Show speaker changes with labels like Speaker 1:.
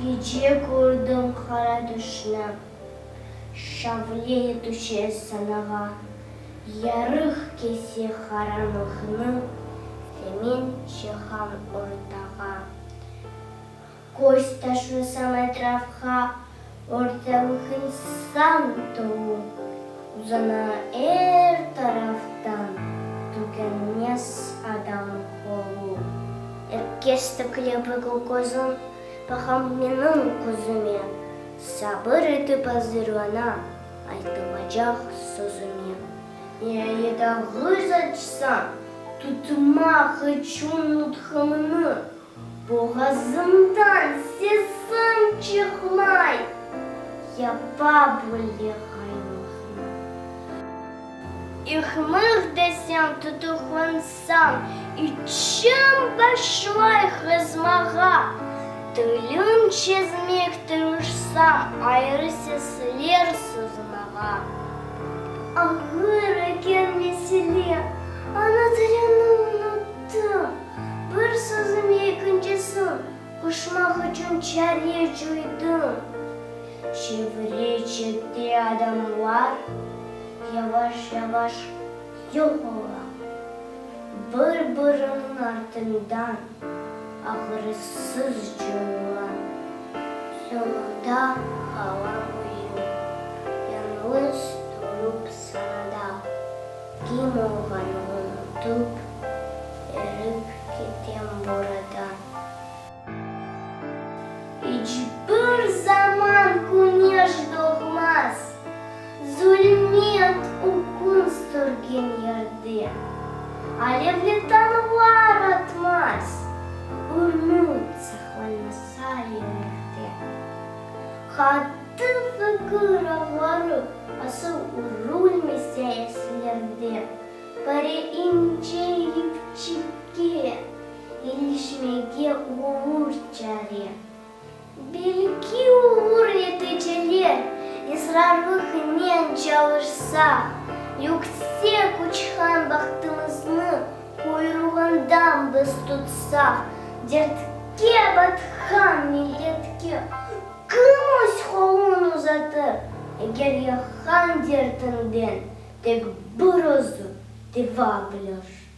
Speaker 1: Gece kurdum kara düşne, şavle düşe sanağa, yarık kesi karanlıkını, semin çıkan ortağa. Koş taşısam etrafha, ortalık insan dolu, uzana her taraftan, tükenmez adam kolu. Erkeşte klepı kokozun, pahamının kuzume, sabır edip hazırlana, айтılacak sözüme. Nereye de hız açsam, tutmak için nutkamını, boğazımdan sesim çıkmay, yapabilir haymıhını. İhmır desem tutuklansam, içim başlay hızmağa, Dilim çizmek tırışsam ayrı sesler sızmağa. Ağır eken mesele, ana dilini unuttum. Bir sözüm ikincisin, kuşmak için çare duydum. Çevre çekti adamlar, yavaş yavaş yok olan. Birbirinin ardından ağrısız cümle. Sonunda hava uyuyor. Yalnız durup sana kim olduğunu unutup erip gittim buradan. Hiçbir zaman güneş doğmaz. Zulmet okun sürgün yerde. Alevli tanrılar atmaz. Umut saklanmasa yürekte. Hattı fikir ağları asıl urulmasa eslerde. Para ince ipçike, ilişmege uğur çare. Belki uğur yeteceler, ısrarlıkla çalışsa, yüksek uçan bahtımızını kuyruğundan biz tutsak, dertke batkan milletke kımız kolunu uzatır, eğer yakan dertinden tek bir özü deva bilir.